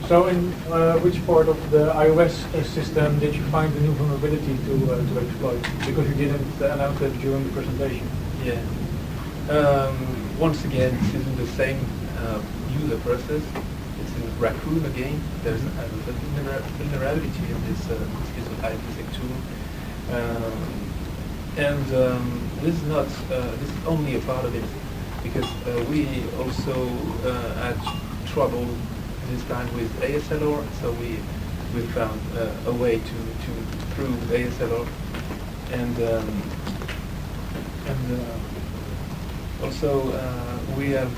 So in which part of the iOS system did you find the new vulnerability to exploit? Because you didn't announce it during the presentation. Yeah. Once again, this isn't the same user process. It's in Raccoon again. There's a vulnerability in this piece of iPhysics tool. This is not. This is only a part of it, because we also had trouble this time with ASLR. So we found a way to prove ASLR, and also we have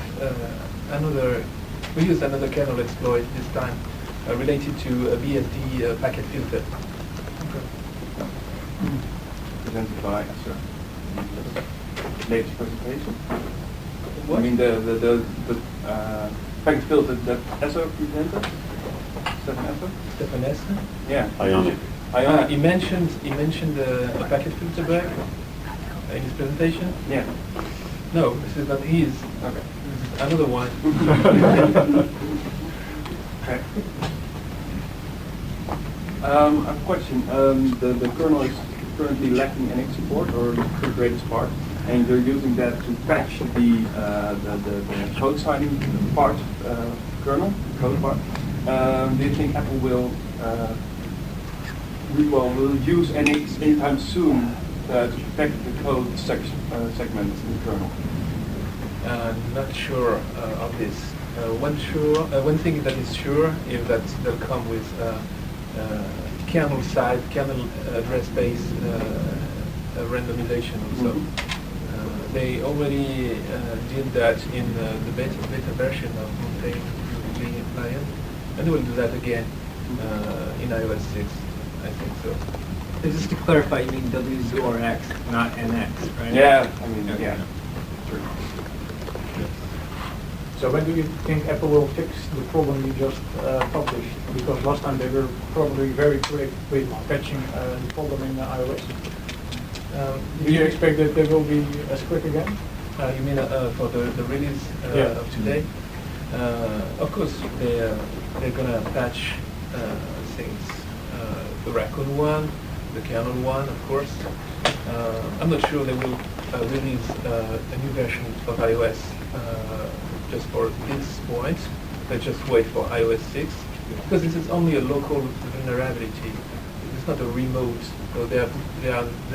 we used another kernel exploit this time related to a BSD packet filter. Okay. Presented by latest presentation. What? I mean the packet filter that Esso presented. Stefan Esso? Stefan Essen? Yeah. Ionic. He mentioned a packet filter back in his presentation. Yeah. No, this is not his. Okay. This is another one. Okay. I have a question. The kernel is currently lacking NX support, or the greatest part, and they're using that to patch the code signing part kernel code part. Do you think Apple will use NX anytime soon to protect the code segments in the kernel? Not sure of this. One thing that is sure is that they'll come with kernel side, kernel address space randomization also. They already did that in the beta version of Montaigne client, and they will do that again in iOS 6, I think so. Just to clarify, you mean W0X, not NX, right? Yeah, I mean, yeah. Sure. So when do you think Apple will fix the problem you just published? Because last time they were probably very quick with patching the problem in iOS. Do you expect that they will be as quick again? You mean for the release of today? Of course, they're gonna patch things. The Raccoon one, the kernel one, of course. I'm not sure they will release a new version of iOS just for this point. They just wait for iOS 6, because this is only a local vulnerability. It's not a remote. So there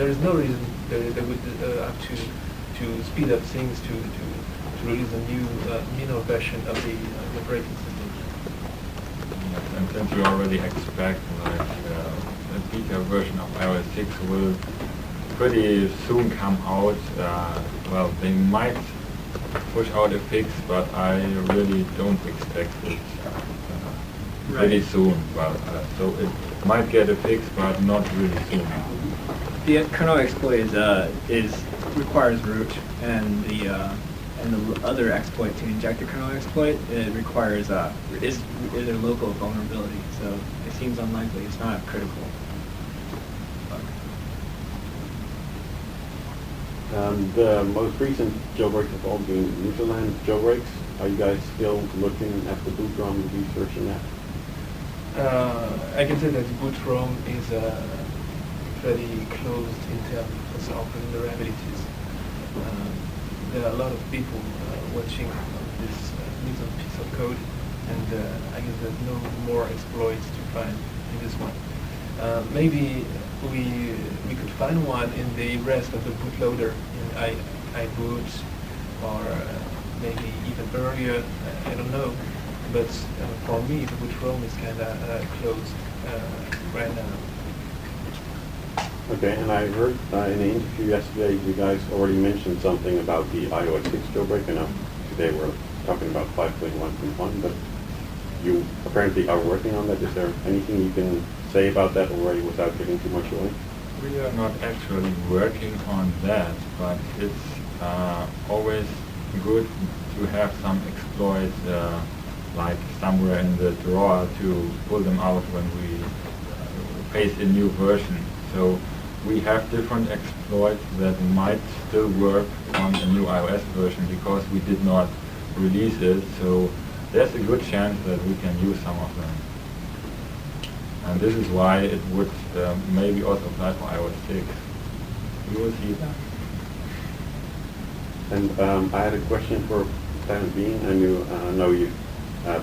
is no reason they would have to speed up things to release a new minor version of the operating system. Yes, and since we already expect like a beta version of iOS 6 will pretty soon come out, well, they might push out a fix, but I really don't expect it really soon. Well, so it might get a fix, but not really soon. The kernel exploit requires root, and the other exploit to inject the kernel exploit, it requires is a local vulnerability. So it seems unlikely. It's not critical. The most recent jailbreaks have all been userland jailbreaks. Are you guys still looking at the boot ROM, researching that? I can say that boot ROM is pretty closed in terms of vulnerabilities. There are a lot of people watching this little piece of code, and I guess there's no more exploits to find in this one. Maybe we could find one in the rest of the bootloader in iBoot, or maybe even earlier. I don't know. But for me, the boot ROM is kind of closed right now. Okay, and I heard in an interview yesterday you guys already mentioned something about the iOS 6 jailbreak. I know today we're talking about 5.1.1, but you apparently are working on that. Is there anything you can say about that already without giving too much away? We are not actually working on that, but it's always good to have some exploits like somewhere in the drawer to pull them out when we face a new version. So we have different exploits that might still work on a new iOS version because we did not release it. So there's a good chance that we can use some of them. And this is why it would maybe also apply for iOS 6. We will see that. And I had a question for the time being. I know you've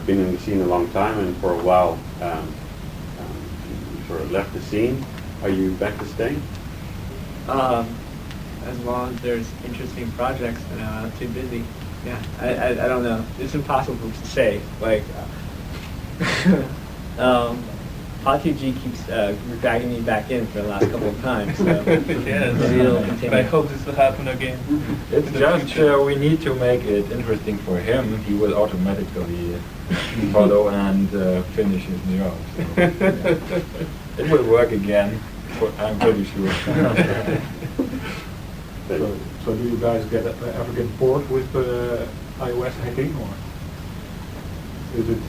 been in the scene a long time, and for a while you sort of left the scene. Are you back to staying? As long as there's interesting projects and I'm not too busy. Yeah, I don't know. It's impossible to say. Like, Pod2G keeps dragging me back in for the last couple of times. So Yes, maybe it'll continue. but I hope this will happen again. It's in the just future. we need to make it interesting for him. He will automatically follow and finish his job. So, yeah. It will work again. I'm pretty sure. So do you guys ever get bored with iOS hacking, or is it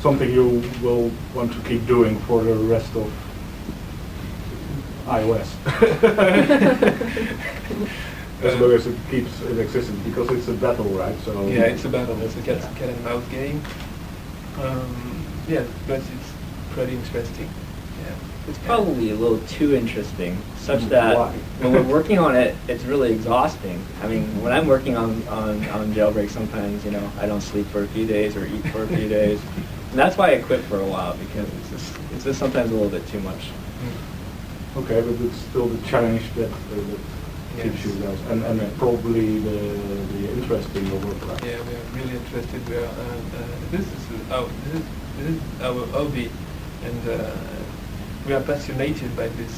something you will want to keep doing for the rest of iOS? As long as it keeps it existing, because it's a battle, right? So Yeah, it's a battle. It's a cat and mouse game. Yeah, but it's pretty interesting. Yeah. It's probably a little too interesting, such that Why? when we're working on it, it's really exhausting. I mean, when I'm working on jailbreak, sometimes, you know, I don't sleep for a few days or eat for a few days. And that's why I quit for a while, because it's just sometimes a little bit too much. Okay, but it's still the challenge that keeps you guys, and probably the interest in your work, right? Yeah, we are really interested. We are, this is our hobby, and we are passionated by this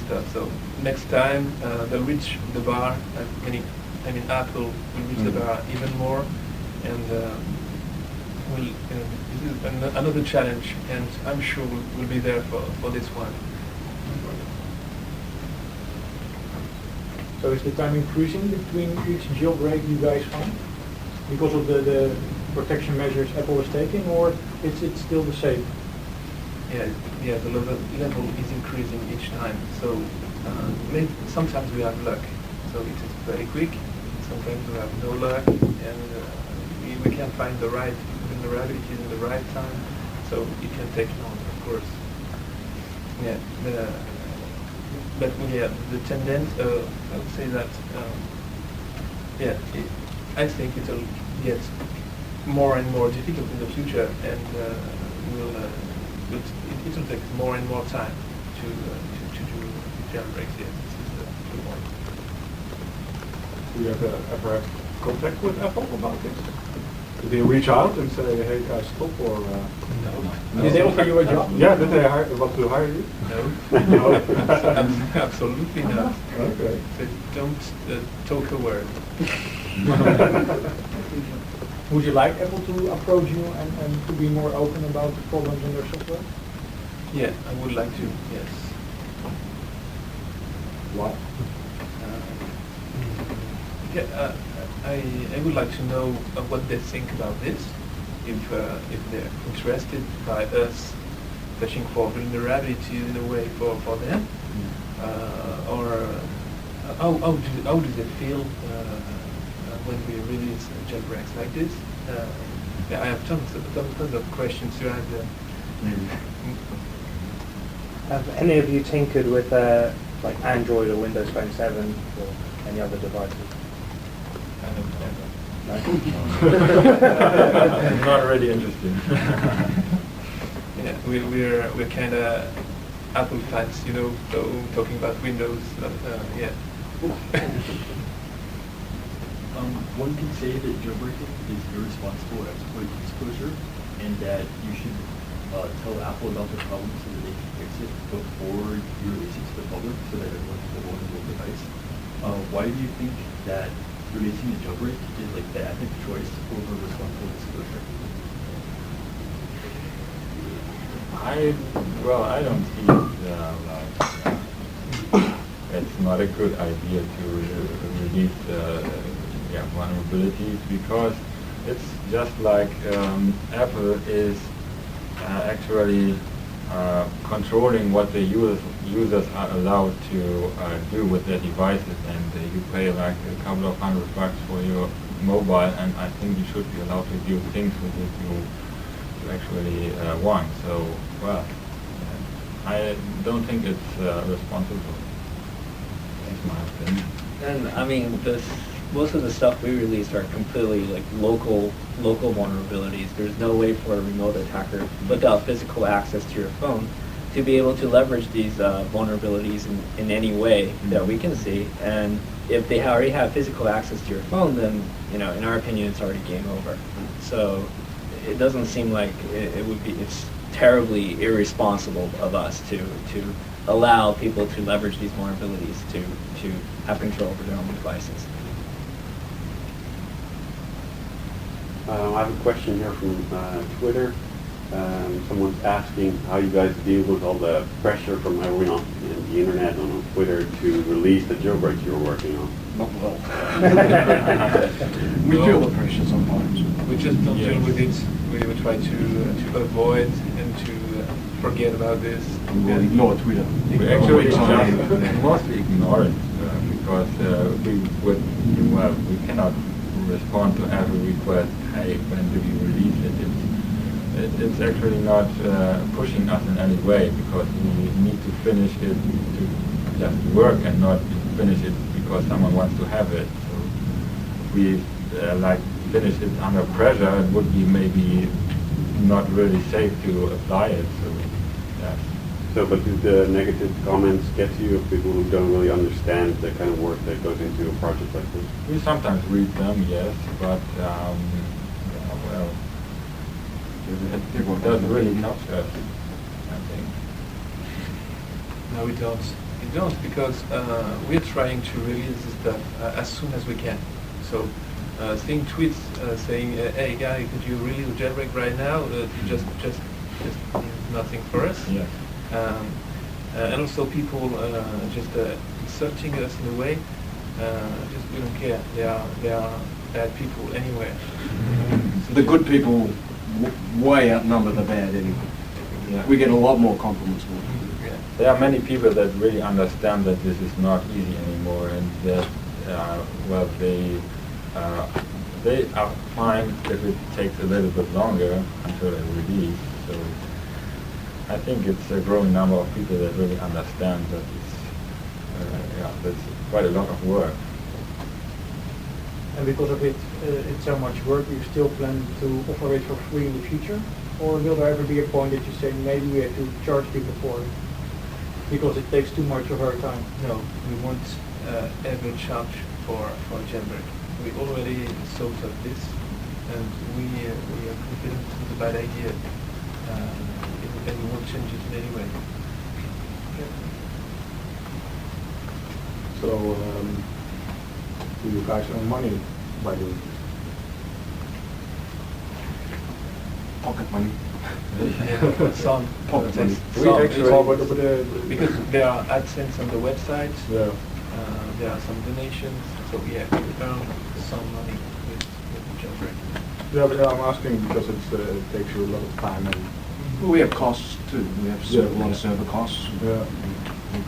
stuff. So next time they'll reach the bar. I mean, Apple will reach the bar even more, and this is another challenge, and I'm sure we'll be there for this one. So is the time increasing between each jailbreak you guys find because of the protection measures Apple is taking, or it's still the same? Yeah, the level is increasing each time. So maybe sometimes we have luck, so it is very quick. Sometimes we have no luck, and we can find the right vulnerabilities in the right time. So it can take long, of course. Yeah, but yeah, the tendency, I would say that I think it'll get more and more difficult in the future, and it'll take more and more time to do jailbreaks. Yeah, this is the point. Do you ever have contact with Apple about this? Did they reach out and say, hey guys, stop, or? No. Did they offer you a job? Yeah, did they want to hire you? No. No. Absolutely not. Okay. They don't talk a word. Would you like Apple to approach you and to be more open about the problems in their software? Yeah, I would like to. Yes. Why? Yeah, I would like to know what they think about this. If they're interested by us searching for vulnerabilities in a way for them, or how do they feel when we release jailbreaks like this? Yeah, I have tons of questions to add there. Have any of you tinkered with like Android or Windows Phone 7 or any other devices? I don't know. I'm not really interested. Yeah, we're kind of Apple fans, you know. So talking about Windows, yeah. One can say that jailbreaking is irresponsible exploit exposure, and that you should tell Apple about the problem so that they can fix it before you release it to the public, so that everyone has a vulnerable device. Why do you think that releasing a jailbreak is like the ethic choice over responsible exposure? I don't see it it's not a good idea to release vulnerabilities, because it's just like Apple is actually controlling what the users are allowed to do with their devices, and you pay like a couple of $100 for your mobile, and I think you should be allowed to do things with it you actually want. So, well, I don't think it's responsible. That's my opinion. And I mean, most of the stuff we released are completely like local vulnerabilities. There's no way for a remote attacker without physical access to your phone to be able to leverage these vulnerabilities in any way that we can see. And if they already have physical access to your phone, then, you know, in our opinion, it's already game over. So it doesn't seem like it's terribly irresponsible of us to allow people to leverage these vulnerabilities to have control over their own devices. I have a question here from Twitter. Someone's asking how you guys deal with all the pressure from everyone on the internet and on Twitter to release the jailbreak you're working on. Not well. We feel the pressure sometimes. We just don't deal with it. We try to avoid and to forget about this. We will ignore Twitter. We actually mostly ignore it because we cannot respond to every request. Hey, when do you release it? It's actually not pushing us in any way because we need to finish it to just work and not to finish it because someone wants to have it. So if we finish it under pressure, it would be maybe not really safe to apply it. So, yeah. So, but do the negative comments get to you of people who don't really understand the kind of work that goes into a project like this? We sometimes read them, yes, but well, it doesn't really touch us, I think. No, we don't. We don't because we're trying to release this stuff as soon as we can. So seeing tweets saying, "Hey guy, could you release a jailbreak right now?" Just means nothing for us. Yeah. And also people just insulting us in a way. Just we don't care. They are bad people anyway. The good people way outnumber the bad anyway. Yeah. We get a lot more compliments. Yeah. There are many people that really understand that this is not easy anymore, and that they are fine if it takes a little bit longer until they release. So I think it's a growing number of people that really understand that that's quite a lot of work. And because of it's so much work, you still plan to offer it for free in the future? Or will there ever be a point that you say maybe we have to charge people for it because it takes too much of our time? No, we won't ever charge for jailbreak. We already thought of this, and we are confident it's a bad idea, and we won't change it in any way. So, do you guys earn money by doing this? Pocket money. Yeah, some. Pocket money. Because there are AdSense on the website. Yeah. There are some donations, so we earn some money with the jailbreak. Yeah, but I'm asking because it takes you a lot of time and. Well, we have costs too. We have a lot of server costs. Yeah.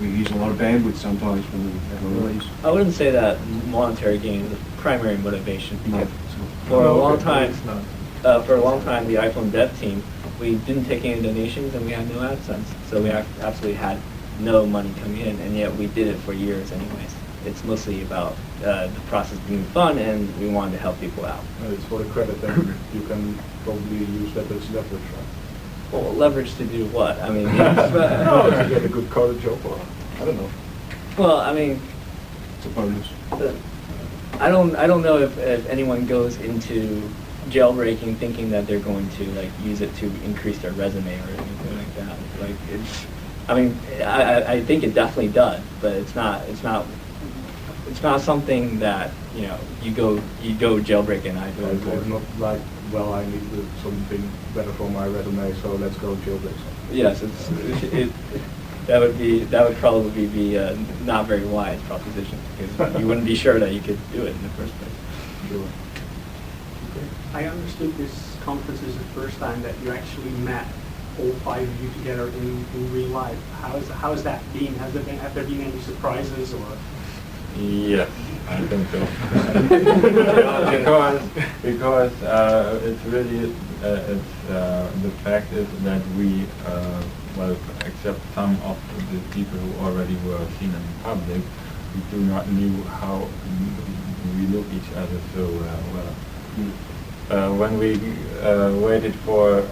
We use a lot of bandwidth sometimes when we have a release. I wouldn't say that monetary gain is the primary motivation because No. for a No, long okay, time, it's not. for a long time, the iPhone dev team, we didn't take any donations and we had no AdSense, so we absolutely had no money coming in, and yet we did it for years anyways. It's mostly about the process being fun, and we wanted to help people out. It's for the credit, and you can probably use that as leverage, right? Well, leverage to do what? I mean, No, to get a good coded job, or I don't know. well, I mean, It's a bonus. I don't know if anyone goes into jailbreaking thinking that they're going to like use it to increase their resume or anything like that. Like it's, I mean, I think it definitely does, but it's not something that you go jailbreaking. It's not like, well, I need something better for my resume, so let's go jailbreak something. Yes, that would probably be a not very wise proposition because you wouldn't be sure that you could do it in the first place. Sure. I understood this conference is the first time that you actually met all five of you together in real life. How has that been? Have there been any surprises or? Yes, I think so. because it's really the fact is that we well, except some of the people who already were seen in public, we do not knew how we look each other so well. When we waited for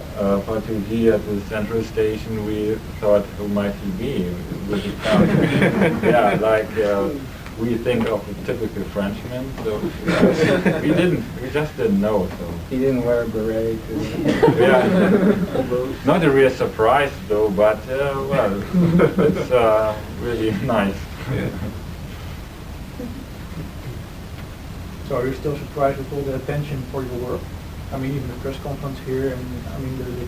G at the central station, we thought, who might he be with the car? Yeah, like we think of a typical Frenchman, so we just didn't know. So He didn't wear a beret. yeah, not a real surprise though, but well, it's really nice. Yeah. So are you still surprised with all the attention for your work? I mean, even the press conference here, and I mean, the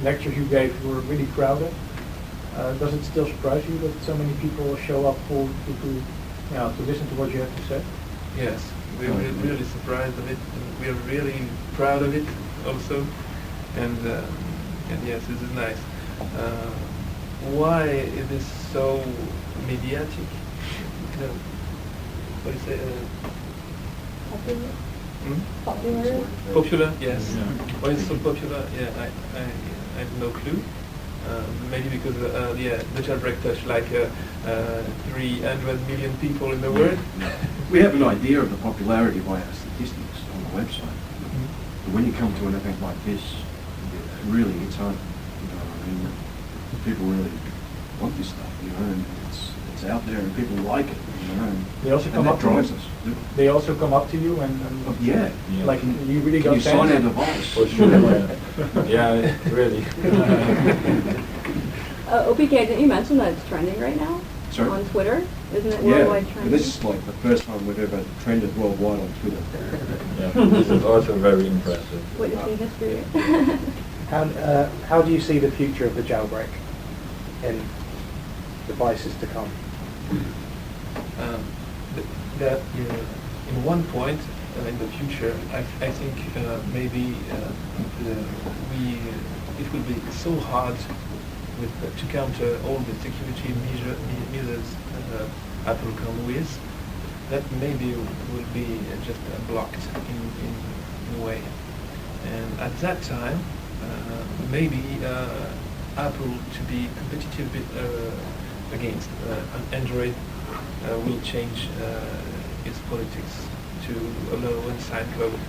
lectures you gave were really crowded. Does it still surprise you that so many people show up to listen to what you have to say? Yes, we're really surprised of it. And we're really proud of it also, and yes, this is nice. Why it is so mediatic? What do you say? Popular? Popular, yes. Yeah. Why is it so popular? Yeah, I have no clue. Maybe because the jailbreak touched like 300 million people in the world. We have an idea of the popularity by our statistics on the website. But when you come to an event like this, it really hits home. You know what I mean? People really want this stuff, you know, and it's out there and people like it, you know. They also come that up to drives you. us. They also come up to you and Yeah. like you really Can got you sign our fans? device? For sure, yeah, really. OPK, didn't you mention that it's trending right now? Sorry? On Twitter? Isn't it Yeah, worldwide and trending? this is like the first time we've ever trended worldwide on Twitter. Yeah, this is also very impressive. Witnessing history. How do you see the future of the jailbreak in devices to come? That in one point in the future, I think maybe it will be so hard to counter all the security measures Apple come with, that maybe will be just blocked in a way. And at that time, maybe Apple to be competitive against Android will change its politics to allow unsigned code.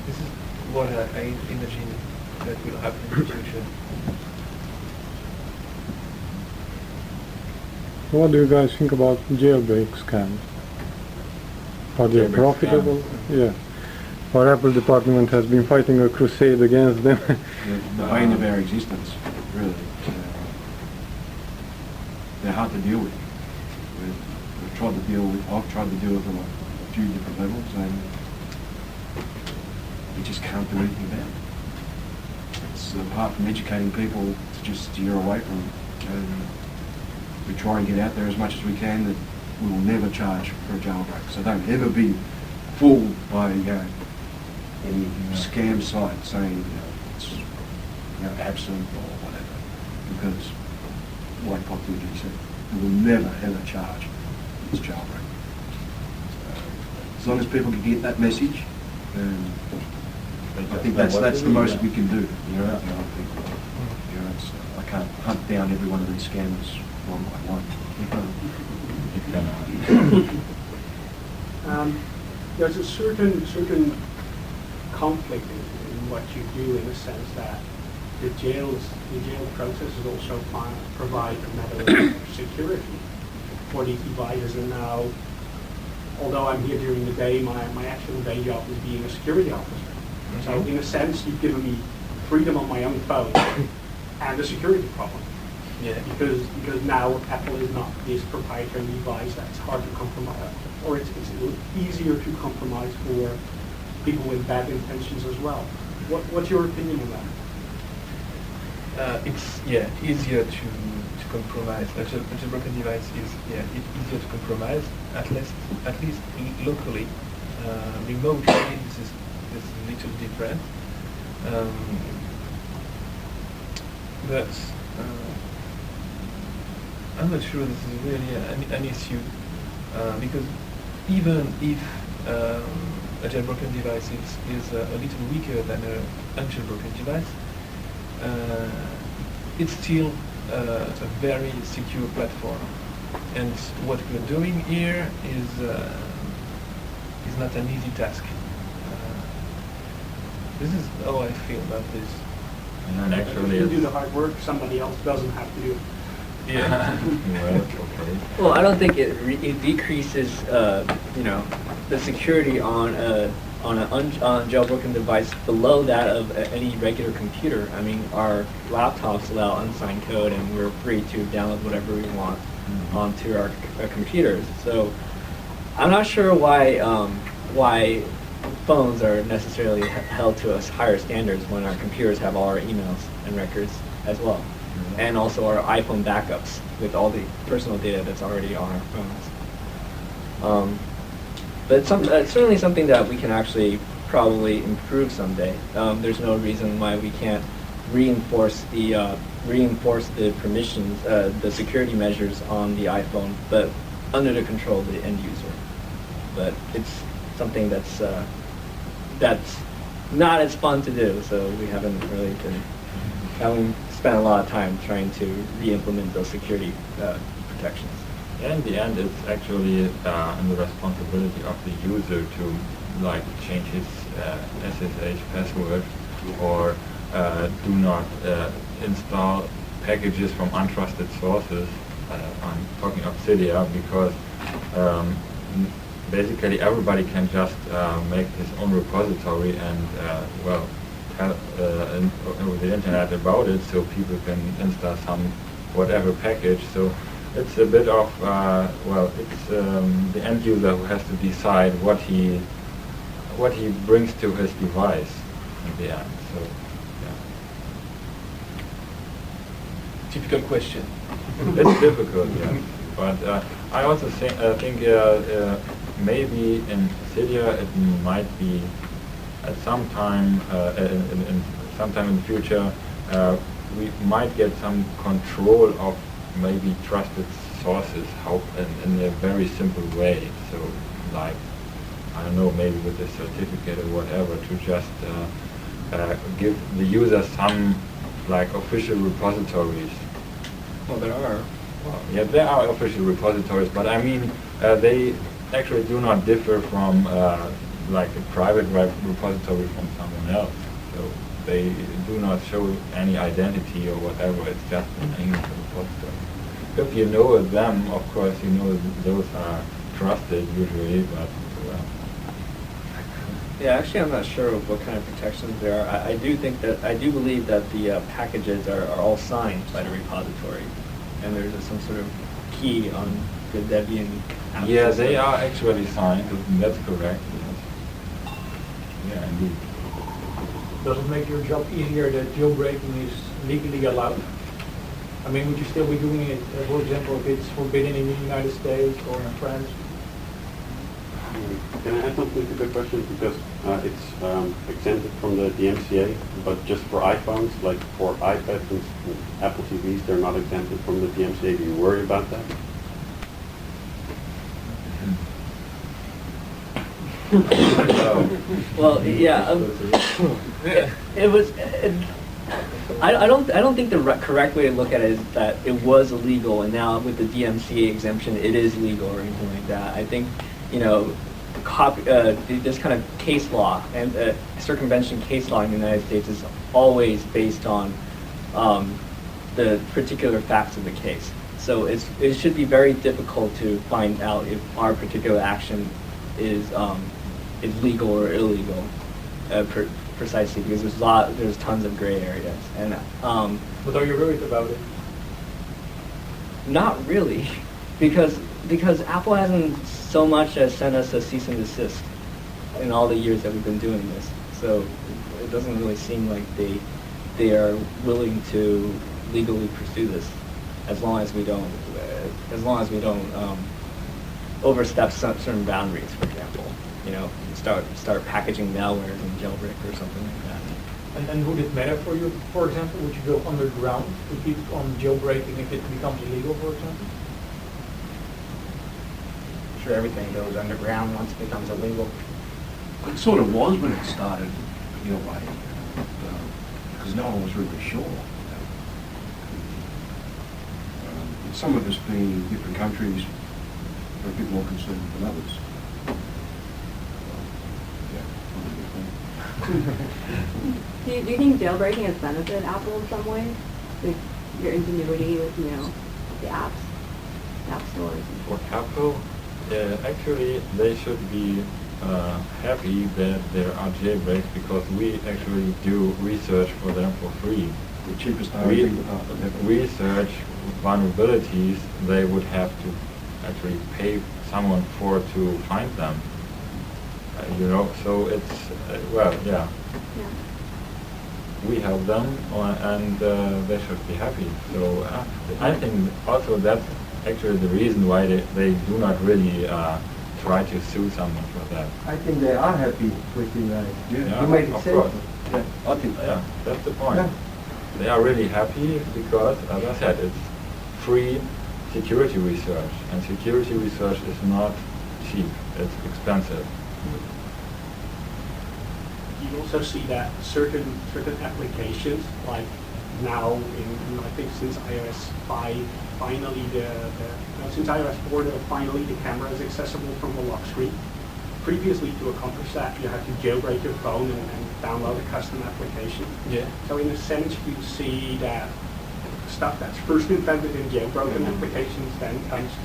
This is what I imagine that will happen in the future. What do you guys think about jailbreak scams? Are they Jailbreak profitable? scams? Yeah. Our Apple department has been fighting a crusade against them. The bane of our existence, really. They're hard to deal with. I've tried to deal with them on a few different levels, and we just can't do anything about it. It's apart from educating people to just steer away from it. And we try and get out there as much as we can that we will never charge for a jailbreak. So don't ever be fooled by any scam site saying it's Absinthe or whatever, because like Pop said, we will never ever charge this jailbreak. So, as long as people can get that message, then I think that's the most we can do. You know, to other people. You know, I can't hunt down every one of these scammers one by one. There's a certain conflict in what you do, in the sense that the jail processes also provide a matter of security for these devices. And now, although I'm here during the day, my actual day job is being a security officer. So in a sense, you've given me freedom on my own phone and a security problem. Yeah. Because now Apple is not this proprietary device that's hard to compromise, or it's easier to compromise for people with bad intentions as well. What's your opinion on that? It's easier to compromise. A jailbroken device is it's easier to compromise, at least locally. Remotely, this is a little different. But I'm not sure this is really an issue, because even if a jailbroken device is a little weaker than an unjailbroken device, it's still a very secure platform. And what we're doing here is not an easy task. This is how I feel about this. And actually, You do the hard work, somebody else doesn't have to do it. Yeah. well, okay. Well, I don't think it decreases, the security on a jailbroken device below that of any regular computer. I mean, our laptops allow unsigned code, and we're free to download whatever we want onto our computers. So, I'm not sure why phones are necessarily held to us higher standards when our computers have all our emails and records as well. And also our iPhone backups with all the personal data that's already on our phones. But it's certainly something that we can actually probably improve someday. There's no reason why we can't reinforce the permissions, the security measures on the iPhone, but under the control of the end user. But it's something that's not as fun to do, so we haven't spent a lot of time trying to re-implement those security protections. In the end, it's actually the responsibility of the user to change his SSH password or do not install packages from untrusted sources. I'm talking Obsidia because basically everybody can just make his own repository and tell over the internet about it, so people can install some whatever package. So it's a bit of it's the end user who has to decide what he brings to his device in the end. So yeah. Typical question. It's difficult, yeah. But I also think maybe in Cydia it might be at some time sometime in the future we might get some control of maybe trusted sources in a very simple way. So I don't know, maybe with a certificate or whatever, to just give the user some official repositories. Well, there are. Well, yeah, there are official repositories, but I mean, they actually do not differ from a private repository from someone else. So they do not show any identity or whatever. It's just a name of the repository. If you know them, of course, you know those are trusted usually, but Yeah, actually, I'm not sure what kind of protections there are. I do believe that the packages are all signed by the repository, and there's some sort of key on the Debian app yeah, system. they are actually signed. That's correct. Yes. Yeah, indeed. Does it make your job easier that jailbreaking is legally allowed? I mean, would you still be doing it, for example, if it's forbidden in the United States or in France? Can I add something to the question? Because it's exempted from the DMCA, but just for iPhones, like for iPads and Apple TVs, they're not exempted from the DMCA. Do you worry about that? Well, yeah. It was. I don't think the correct way to look at it is that it was illegal, and now with the DMCA exemption, it is legal or anything like that. I think, this kind of case law and circumvention case law in the United States is always based on the particular facts of the case. So it should be very difficult to find out if our particular action is legal or illegal, precisely because there's tons of gray areas. And But are you worried about it? not really, because Apple hasn't so much as sent us a cease and desist in all the years that we've been doing this. So it doesn't really seem like they are willing to legally pursue this, as long as we don't overstep certain boundaries. For example, start packaging malwares in jailbreak or something like that. And would it matter for you, for example, would you go underground to keep on jailbreaking if it becomes illegal, for example? sure everything goes underground once it becomes illegal. It sort of was when it started, in a way, because no one was really sure. Some of us being in different countries are a bit more concerned than others. Do you think jailbreaking has benefited Apple in some way? Like your ingenuity with, the apps, app stores? For Apple, actually they should be happy that there are jailbreaks because we actually do research for them for free. The cheapest We R&D department ever. research vulnerabilities, they would have to actually pay someone to find them. So it's, well, yeah. Yeah. We help them and they should be happy. So I think also that's actually the reason why they do not really try to sue someone for that. I think they are happy with you guys. Yeah, You make it of safe. course. Yeah, I think Yeah, that's the point. Yeah. They are really happy because, as I said, it's free security research, and security research is not cheap, it's expensive. You also see that certain applications, like now I think since iOS 5, finally since iOS 4, finally the camera is accessible from the lock screen. Previously, to accomplish that, you had to jailbreak your phone and download a custom application. Yeah. So in a sense, you see that stuff that's first invented in jailbroken applications then comes to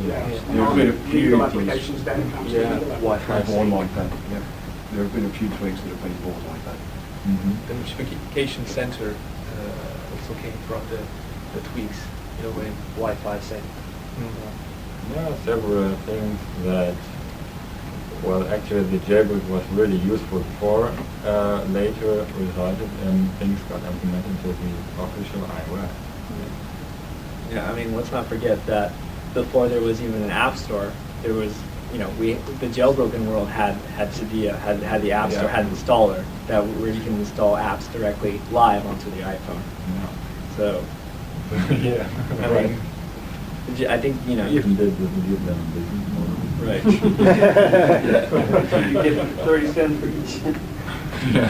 There have been a few legal things. applications then comes to Yeah, legal Wi-Fi applications. born like that. Yeah, there have been a few tweaks that have been born like that. The notification center also came from the tweaks in a way. Wi-Fi sync. There are several things that, well, actually the jailbreak was really useful for, later resulted in things got implemented into the official iOS. Yeah, I mean, let's not forget that before there was even an app store, there was, the jailbroken world had Cydia, had the app store, Yeah. had an installer where you can install apps directly live onto the iPhone. So, Yeah. I mean, I think, Even did give them a business model. right. You get 30 cents for each. Yeah.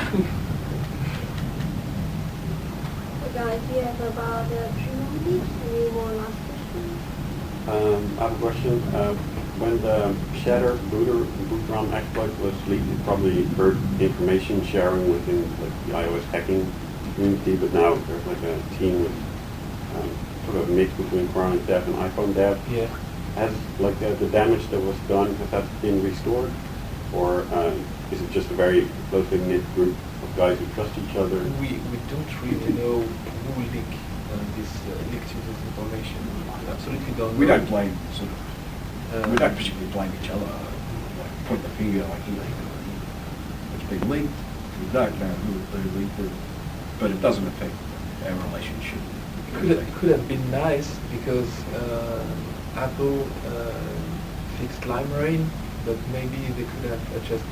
Guys, we have about 3 more minutes. Any more last questions? I have a question. When the Shatter boot ROM exploit was leaked, you probably heard information sharing within the iOS hacking community, but now there's a team with sort of a mix between Chrome dev and iPhone dev. Yeah. Has the damage that was done, has that been restored? Or is it just a very closely knit group of guys who trust each other? We don't really know who leaked this information. We absolutely don't know. We don't blame we don't particularly blame each other. Like point the finger like it's been leaked. We don't know who leaked it, but it doesn't affect our relationship. Could have been nice because Apple fixed LimeRain, but maybe they could have just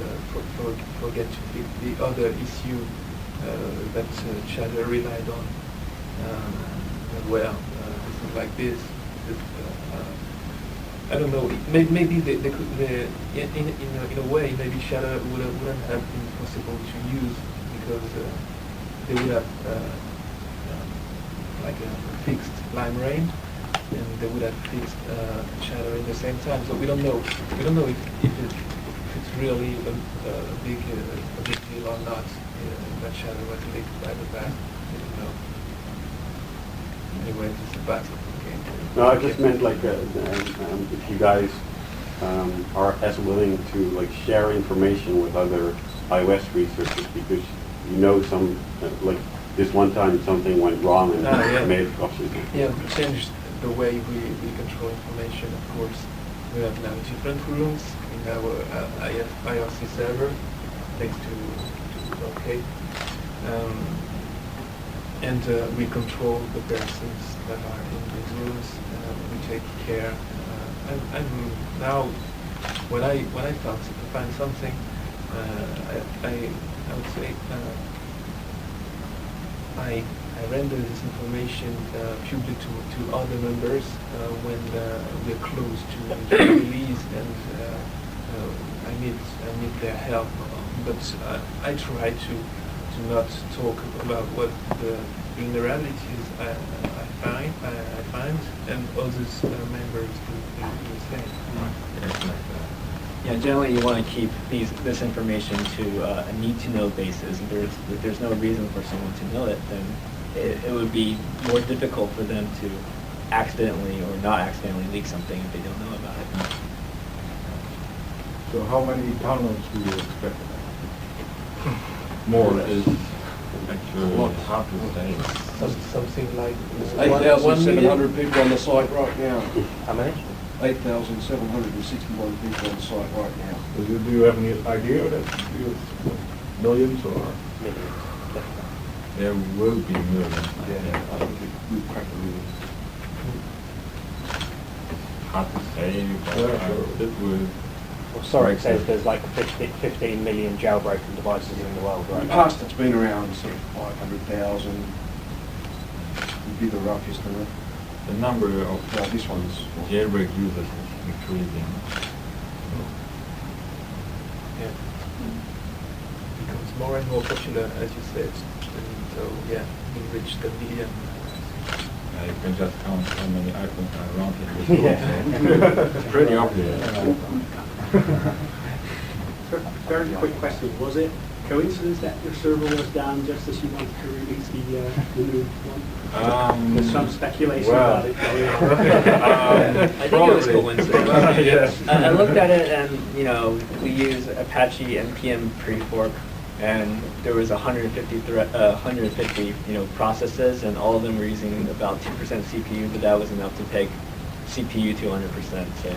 forget to fix the other issue that Shatter relied on. Something like this. I don't know. Maybe they could. In a way, maybe Shatter wouldn't have been possible to use because they would have fixed LimeRain, and they would have fixed Shatter at the same time. So we don't know. We don't know if it's really a big deal or not. That Shatter was leaked by the back. We don't know. Anyway, it's a bad game. No, I just meant if you guys are as willing to share information with other iOS researchers because some this one time something went wrong and made it obviously. Yeah, we changed the way we control information, of course. We have now different rooms in our IRC server, thanks to OK. And we control the persons that are in these rooms. We take care. And now, when I find something, I would say I render this information public to other members when we're close to release, and I need their help. But I try to not talk about what the vulnerabilities I find, and others members do the same. Yeah, generally you want to keep this information to a need-to-know basis. If there's no reason for someone to know it, then it would be more difficult for them to accidentally or not accidentally leak something if they don't know about it. So how many downloads do you expect? More or less. Actually, it's hard to say. Something like 8,700 people on the site right now. How many? 8,761 people on the site right now. Do you have any idea that millions or? Millions, definitely. There will be millions. Yeah, I think we've cracked a million. Hard to say, but Yeah, sure. it will. Well, sorry, it says there's like 15 million jailbroken devices in the world right In the now. past, it's been around sort of 500,000. Would be the rough estimate. The number of This one's jailbreak users is increasing. Yeah. Becomes more and more popular, as you said. And so, yeah, we reached the million. You can just count how many iPhones are around in this world. It's pretty obvious. Very quick question. Was it coincidence that your server was down just as you wanted to release the new one? There's some speculation about it going on. I think it was coincidence. Yes. I looked at it, and we use Apache npm pre-fork, and there was 150 processes, and all of them were using about 2% CPU, but that was enough to take CPU to 100%. So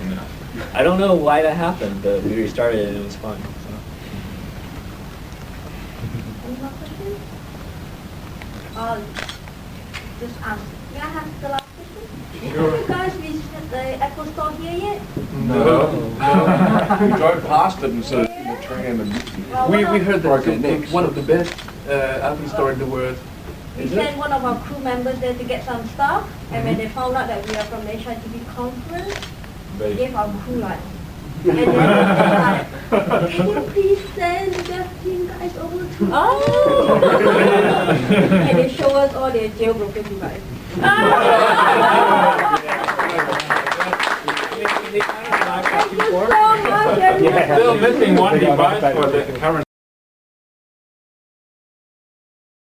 I don't know why that happened, but we restarted it and it was fun. So. Any more questions? Just ask. May I have the last question? Sure. Have you guys visited the Apple Store here yet? No. We drove past it and sort of in the tram and Well, We one of- heard Broke their that necks. one of the best Apple Store in the world. We sent one of our crew members there to get some stuff, and when they found out that we are from the HITV conference, they gave our crew lunch. And then they were like, can you please send the team guys over to us? And they show us all their jailbroken devices. Thank you so much. Still missing one device for the current